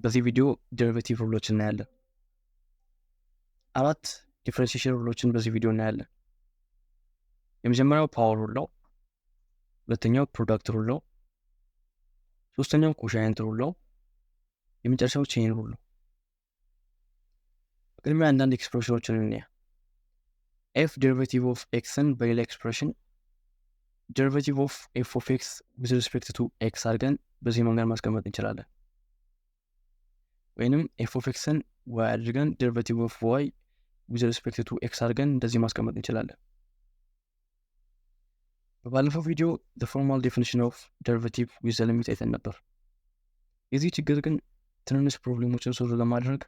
በዚህ ቪዲዮ ዴሪቬቲቭ ሩሎችን እናያለን። አራት ዲፈረንሺዬሽን ሩሎችን በዚህ ቪዲዮ እናያለን። የመጀመሪያው ፓወር ሩል ነው። ሁለተኛው ፕሮዳክት ሩል ነው። ሶስተኛው ኮሻይንት ሩል ነው። የመጨረሻው ቼን ሩል ነው። በቅድሚያ አንዳንድ ኤክስፕሬሽኖችን እንያ። ኤፍ ዴሪቬቲቭ ኦፍ ኤክስን በሌላ ኤክስፕሬሽን ዴሪቬቲቭ ኦፍ ኤፍ ኦፍ ኤክስ ዊዝ ሪስፔክት ቱ ኤክስ አድርገን በዚህ መንገድ ማስቀመጥ እንችላለን። ወይንም ኤፍ ኦፍ ኤክስን ዋይ አድርገን ዴሪቬቲቭ ኦፍ ዋይ ዊዝ ሪስፔክት ቱ ኤክስ አድርገን እንደዚህ ማስቀመጥ እንችላለን። በባለፈው ቪዲዮ the formal definition of derivative with the limit አይተን ነበር። የዚህ ችግር ግን ትንንሽ ፕሮብሌሞችን ሶልቭ ለማድረግ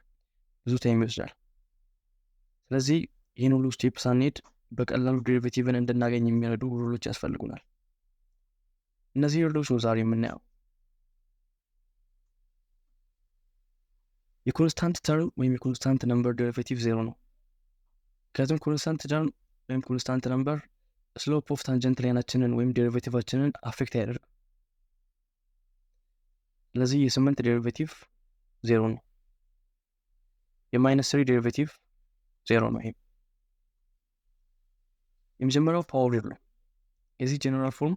ብዙ ታይም ይወስዳል። ስለዚህ ይህን ሁሉ ስቴፕ ሳንሄድ በቀላሉ ዴሪቬቲቭን እንድናገኝ የሚረዱ ሩሎች ያስፈልጉናል። እነዚህ ሩሎች ነው ዛሬ የምናየው። የኮንስታንት ተርም ወይም የኮንስታንት ነምበር ዴሪቬቲቭ ዜሮ ነው። ምክንያቱም ኮንስታንት ተርም ወይም ኮንስታንት ነምበር ስሎፕ ኦፍ ታንጀንት ላይናችንን ወይም ዴሪቬቲቫችንን አፌክት አያደርግም። ስለዚህ የ8 ዴሪቬቲቭ ዜሮ ነው። የ-3 ዴሪቬቲቭ ዜሮ ነው። ይሄ የመጀመሪያው ፓወር ሩል ነው። የዚህ ጀነራል ፎርም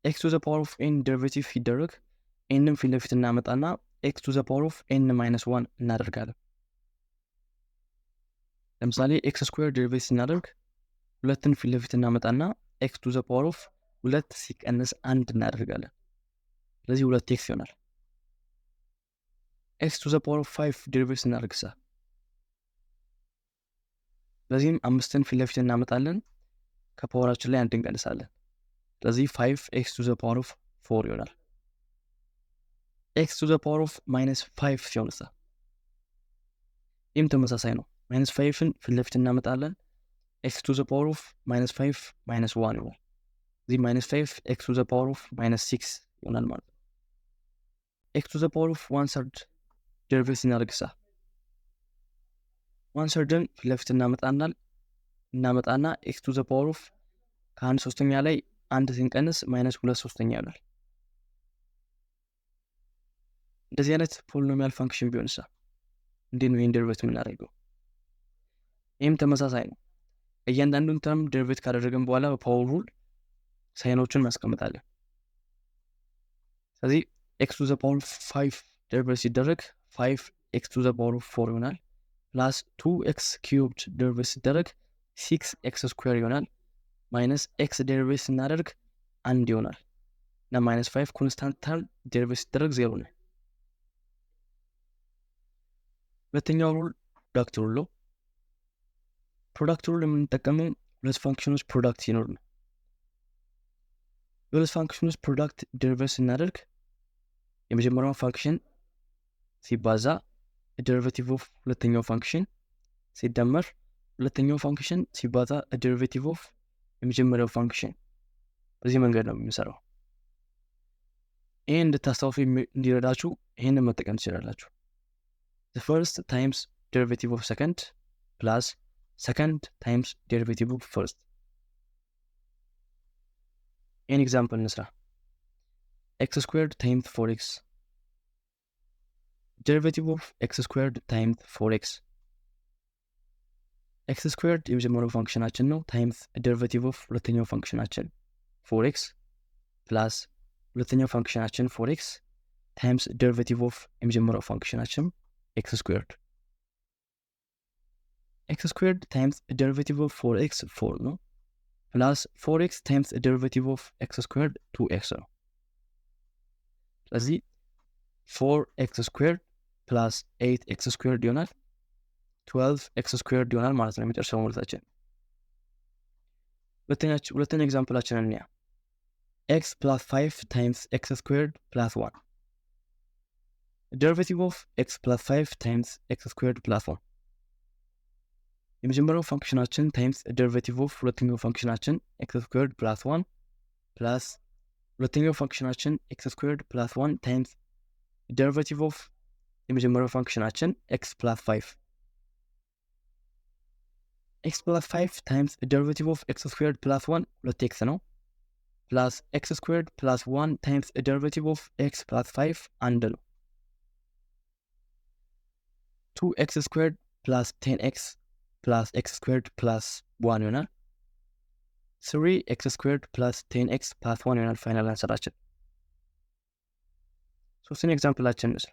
ኤክስ ቱ ዘ ፓወር ኦፍ ኤን ዴሪቬቲቭ ሲደረግ ኤንም ፊት ለፊት እናመጣና ኤክስ ቱ ዘ ፓወር ኦፍ ኤን ማይነስ 1 እናደርጋለን። ለምሳሌ ኤክስ ስኩዌር ዴሪቬቲቭ ስናደርግ ሁለትን ፊት ለፊት እናመጣና ኤክስ ቱ ዘ ፓወር ኦፍ 2 ሲቀንስ 1 እናደርጋለን። ስለዚህ 2 ኤክስ ይሆናል። ኤክስ ቱ ዘ ፓወር ኦፍ 5 ዴሪቬቲቭ ስናደርግሳ በዚህም 5ን ፊት ለፊት እናመጣለን፣ ከፓወራችን ላይ 1 እንቀንሳለን። ስለዚህ 5 ኤክስ ቱ ዘ ፓወር ኦፍ 4 ይሆናል። ኤክስ ቱ ዘ ፓወር ኦፍ ማይነስ 5 ሲሆንሳ ይህም ተመሳሳይ ነው። ማይነስ 5ን ፊት ለፊት እናመጣለን፣ ኤክስ ቱ ዘ ፓወር ኦፍ ማይነስ 5 ማይነስ 1 ይሆናል። እዚህ ማይነስ 5 ኤክስ ቱ ዘ ፓወር ኦፍ ማይነስ 6 ይሆናል ማለት ነው። ኤክስ ቱ ዘ ፓወር ኦፍ 1/3 ዴሪቬቲቭ ስናደርግሳ 1/3ን ፊት ለፊት እናመጣና ኤክስ ቱ ዘ ፓወር ኦፍ ከ1/3 ላይ 1 ስንቀንስ ማይነስ 2/3 ይሆናል። እንደዚህ አይነት ፖሊኖሚያል ፋንክሽን ቢሆንሳ እንዴት ነው ይህን ዴሪቬቲቭ የምናደርገው? ይህም ተመሳሳይ ነው። እያንዳንዱን ተርም ዴሪቬቲቭ ካደረግን በኋላ በፓወር ሩል ሳይኖችን ማስቀምጣለን። ስለዚህ ኤክስ ቱ ዘ ፓወር ኦፍ 5 ዴሪቬቲቭ ሲደረግ 5 ኤክስ ቱ ዘ ፓወር ኦፍ 4 ይሆናል። ፕላስ 2 ኤክስ ኪዩብድ ዴሪቬቲቭ ሲደረግ 6 ኤክስ ስኩዌር ይሆናል። ማይነስ ኤክስ ዴሪቬቲቭ ስናደርግ 1 ይሆናል እና ማይነስ 5 ኮንስታንት ተርም ዴሪቬቲቭ ሲደረግ 0 ነው። ሁለተኛው ሩል ፕሮዳክት ሩል ነው። ፕሮዳክት ሩል የምንጠቀመው ሁለት ፋንክሽኖች ፕሮዳክት ሲኖር ነው። የሁለት ፋንክሽኖች ፕሮዳክት ዴሪቬቲቭ ስናደርግ የመጀመሪያው ፋንክሽን ሲባዛ ዴሪቬቲቭ ኦፍ ሁለተኛው ፋንክሽን ሲደመር ሁለተኛው ፋንክሽን ሲባዛ ዴሪቬቲቭ ኦፍ የመጀመሪያው ፋንክሽን፣ በዚህ መንገድ ነው የሚሰራው። ይህን እንድታስታውሱ እንዲረዳችሁ ይህንን መጠቀም ትችላላችሁ። the first times derivative of second plus second times derivative of first። ይህን ኤግዛምፕል እንስራ። x squared times 4x derivative of x squared times 4x x squared የመጀመሪያው ፋንክሽናችን ነው ታይምስ ዴሪቬቲቭ ኦፍ ሁለተኛው ፋንክሽናችን 4x ፕላስ ሁለተኛው ፋንክሽናችን 4x ታይምስ ዴሪቬቲቭ ኦፍ የመጀመሪያው ፋንክሽናችን x squared x squared times derivative of 4x 4 ነው ፕላስ 4x times derivative of x squared 2x ነው። ስለዚህ 4x squared ፕላስ 8x squared ይሆናል 12x squared ይሆናል ማለት ነው የመጨረሻው መልሳችን። ሁለተኛ ኤግዛምፕላችንን እንያ። x plus 5 times x squared plus 1 derivative of x plus 5 times x squared plus 1 የመጀመሪያው ፋንክሽናችን ታይምስ ዴሪቬቲቭ ኦፍ ሁለተኛው ፋንክሽናችን x squared plus 1 ፕላስ ሁለተኛው ፋንክሽናችን x squared plus 1 ታይምስ ዴሪቬቲቭ ኦፍ የመጀመሪያው ፋንክሽናችን x plus 5 x plus 5 ታይምስ ዴሪቬቲቭ ኦፍ x squared plus 1 2x ነው ፕላስ x squared plus 1 ታይምስ ዴሪቬቲቭ ኦፍ x plus 5 1 ነው። 2x squared plus 10x plus x squared plus 1 ይሆናል። 3x squared plus 10x plus 1 ይሆናል ፋይናል አንሰራችን። ሶስተኛ ኤግዛምፕላችን እንስራ።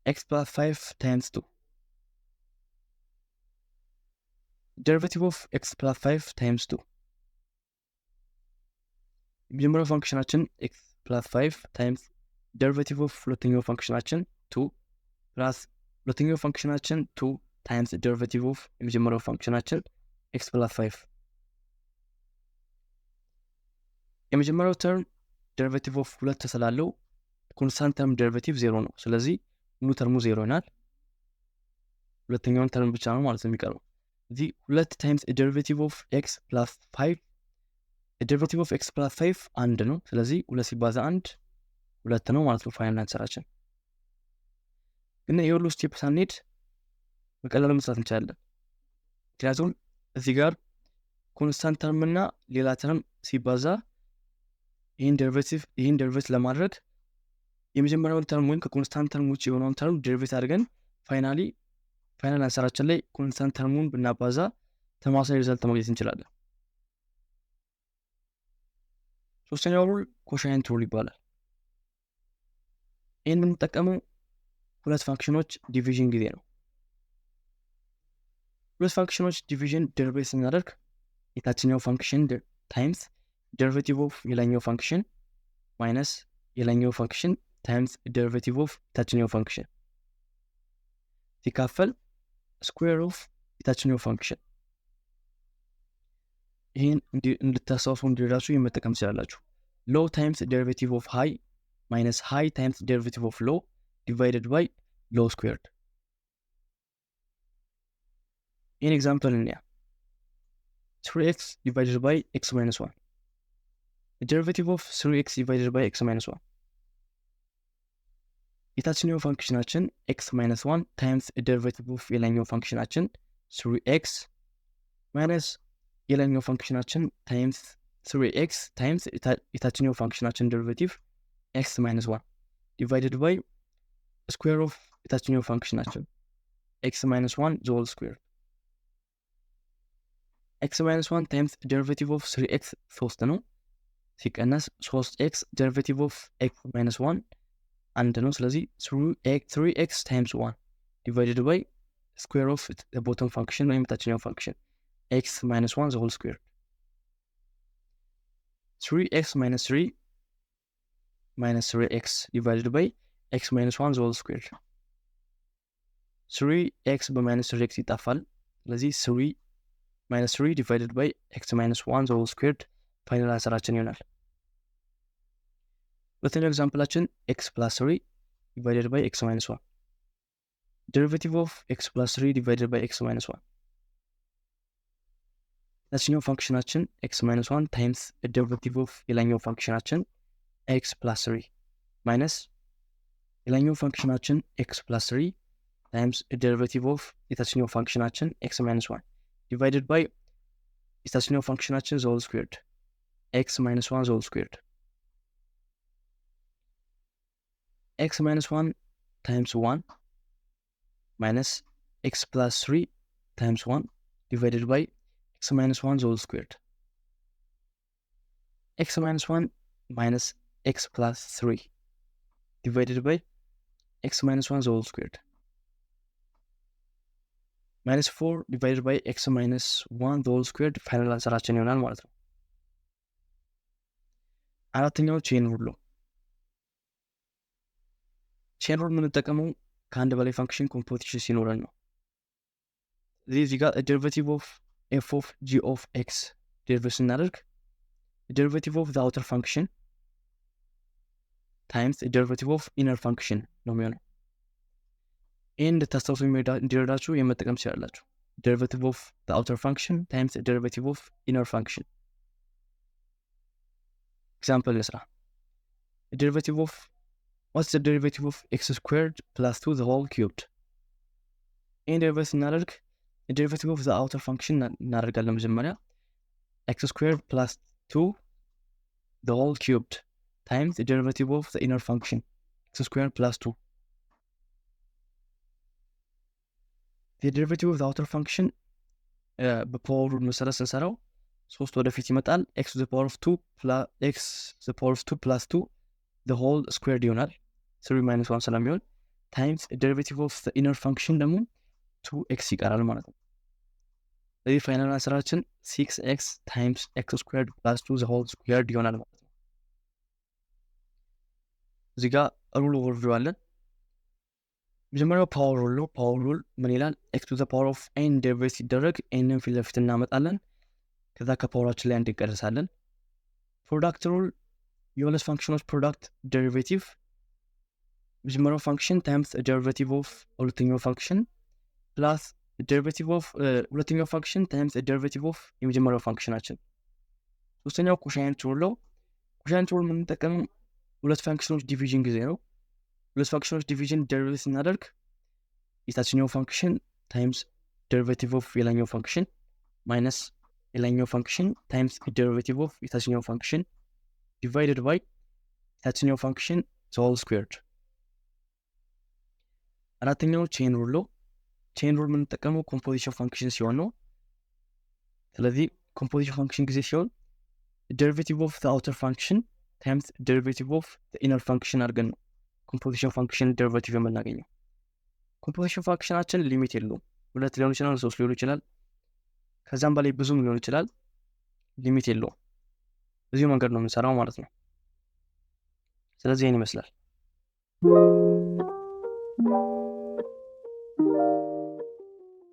x plus 5 times 2 derivative of x plus 5 times 2 የመጀመሪያው ፋንክሽናችን x plus 5 times derivative of ሁለተኛው ፋንክሽናችን 2 plus ሁለተኛው ፋንክሽናችን 2 times derivative of የመጀመሪያው ፋንክሽናችን x plus 5 የመጀመሪያው ተርም derivative of 2 ስላለው ኮንስታንት ተርም derivative 0 ነው። ስለዚህ ሙሉ ተርሙ 0 ይሆናል። ሁለተኛውን ተርም ብቻ ነው ማለት ነው የሚቀረው። እዚህ 2 times derivative of x plus 5 derivative of x plus 5 አንድ ነው። ስለዚህ 2 ሲባዛ 1 2 ነው ማለት ነው ፋይናል አንሰራችን። ግን የሁሉ ስቴፕ ሳንሄድ በቀላሉ መስራት እንችላለን። ምክንያቱም እዚህ ጋር ኮንስታንት ተርም እና ሌላ ተርም ሲባዛ ይህን ዴሪቬቲቭ ለማድረግ የመጀመሪያውን ተርም ወይም ከኮንስታንት ተርም ውጭ የሆነውን ተርም ዴሪቬቲቭ አድርገን ፋይናል አንሰራችን ላይ ኮንስታንት ተርሙን ብናባዛ ተመሳሳይ ሪዛልት ማግኘት እንችላለን። ሶስተኛው ሩል ኮሻይንት ሩል ይባላል። ይህን የምንጠቀመው ሁለት ፋንክሽኖች ዲቪዥን ጊዜ ነው። ሁለት ፋንክሽኖች ዲቪዥን ዴሪቬቲቭ ስናደርግ የታችኛው ፋንክሽን ታይምስ ዴሪቬቲቭ ኦፍ የላይኛው ፋንክሽን ማይነስ የላይኛው ፋንክሽን ታይምስ ዴሪቬቲቭ ኦፍ የታችኛው ፋንክሽን ሲካፈል ስኩዌር ኦፍ የታችኛው ፋንክሽን። ይህን እንድታስታውሱ እንዲረዳችሁ የመጠቀም ትችላላችሁ። ሎው ታይምስ ዴሪቬቲቭ ኦፍ ሃይ ማይነስ ሃይ ታይምስ ዴሪቬቲቭ ኦፍ ሎው divided by low squared. In example in here 3x divided by x minus 1. The derivative of 3x divided by x minus 1. የታችኛው ፋንክሽናችን x minus 1 times the derivative of የላይኛው ፋንክሽናችን 3x minus የላይኛው ፋንክሽናችን times 3x times የታችኛው ፋንክሽናችን derivative x minus 1 divided by square of የታችኛው ፋንክሽናችን x minus 1 the whole square. x minus 1 times derivative of 3x 3 ነው ሲቀነስ 3x derivative of x minus 1 አንድ ነው። ስለዚህ 3x times 1 divided by square of the bottom function ወይም የታችኛው ፋንክሽን x minus 1 the whole square. 3x minus 3 minus 3x divided by x minus 1 the whole square. 3x በማይነስ 3x ይጣፋል። ስለዚህ 3 minus 3 divided by x minus 1 the whole squared ፋይናል አንሰራችን ይሆናል። ሁለተኛው ኤግዛምፕላችን x plus 3 divided by x minus 1. Derivative of x plus 3 divided by x minus 1. ታችኛው ፋንክሽናችን x minus 1 times the derivative of የላይኛው ፋንክሽናችን x plus 3 minus የላይኛው ፋንክሽናችን x plus 3 times the derivative of የታችኛው ፋንክሽናችን x minus 1 divided by የታችኛው ፋንክሽናችን the whole squared x minus 1 the whole squared. x minus 1 times 1 minus x plus 3 times 1 divided by x minus 1 the whole squared. x minus 1 minus x plus 3 divided by x minus 1 the whole squared. minus 4 divided by x minus 1 the whole squared ፋይናል አንሰራችን ይሆናል ማለት ነው። አራተኛው ቼን ሩል ነው። ቼን ሩል የምንጠቀመው ከአንድ በላይ ፋንክሽን ኮምፖዚሽን ሲኖረን ነው። እዚህ ጋር derivative of f of g of x ዴሪቬቲቭ ስናደርግ derivative of the outer function times derivative of inner function ነው የሚሆነው። ይህን እንድታስታውሱ እንዲረዳችሁ የመጠቀም ትችላላችሁ። derivative of the outer function times derivative of inner function. Example ልስራ። derivative of what's the derivative of x squared plus 2 the whole cubed? ይህን ዴሪቬቲቭ ስናደርግ derivative of the outer function እናደርጋለን። መጀመሪያ x squared plus 2 the whole cubed times the derivative of the inner function x squared plus 2. the derivative of the outer function በፓወር ሩል መሰረት ስንሰራው 3 ወደፊት ይመጣል x to the power of 2 plus x to the power of 2 plus 2 the whole squared ይሆናል 3 minus 1 ስለሚሆን times derivative of the inner function ደግሞ 2x ይቀራል ማለት ነው። ስለዚህ ፋይናል አንሰራችን 6x times x squared plus 2 the whole squared ይሆናል ማለት ነው። እዚህ ጋር ሩል ኦቨርቪው አለን። መጀመሪያው ፓወር ሩል ነው። ፓወር ሩል ምን ይላል? x to the power of n ዴሪቬት ሲደረግ n ፊት ለፊት እናመጣለን። ከዛ ከፓወራችን ላይ አንድ እንቀንሳለን። ፕሮዳክት ሩል የሁለት ፋንክሽኖች ፕሮዳክት ዴሪቬቲቭ መጀመሪያው ፋንክሽን ታይምስ ዴሪቬቲቭ ኦፍ ሁለተኛው ፋንክሽን ፕላስ ዴሪቬቲቭ ኦፍ ሁለተኛው ፋንክሽን ታይምስ ዴሪቬቲቭ ኦፍ የመጀመሪያው ፋንክሽናችን። ሶስተኛው ኮሻይንት ሩል ነው። ኮሻይንት ሩል የምንጠቀመው ሁለት ፋንክሽኖች ዲቪዥን ጊዜ ነው። ሁለት ፋንክሽኖች ዲቪዥን ዴሪቬት ስናደርግ የታችኛው ፋንክሽን ታይምስ ዴሪቬቲቭ ኦፍ የላኛው ፋንክሽን ማይነስ የላኛው ፋንክሽን ታይምስ ዴሪቬቲቭ ኦፍ የታችኛው ፋንክሽን ዲቫይድድ ባይ የታችኛው ፋንክሽን ሆል ስኩዌርድ። አራተኛው ቼን ሩል ነው። ቼን ሩል የምንጠቀመው ኮምፖዚሽን ፋንክሽን ሲሆን ነው። ስለዚህ ኮምፖዚሽን ፋንክሽን ጊዜ ሲሆን ዴሪቬቲቭ ኦፍ ዘ አውተር ፋንክሽን ታይምስ ዴሪቬቲቭ ኦፍ ዘ ኢነር ፋንክሽን አድርገን ነው ኮምፖዚሽን ፋንክሽን ዴሪቬቲቭ የምናገኘው። ኮምፖዚሽን ፋንክሽናችን ሊሚት የለውም። 2 ሊሆን ይችላል፣ 3 ሊሆን ይችላል፣ ከዛም በላይ ብዙም ሊሆን ይችላል። ሊሚት የለውም። በዚሁ መንገድ ነው የምንሰራው ማለት ነው። ስለዚህ ይሄን ይመስላል።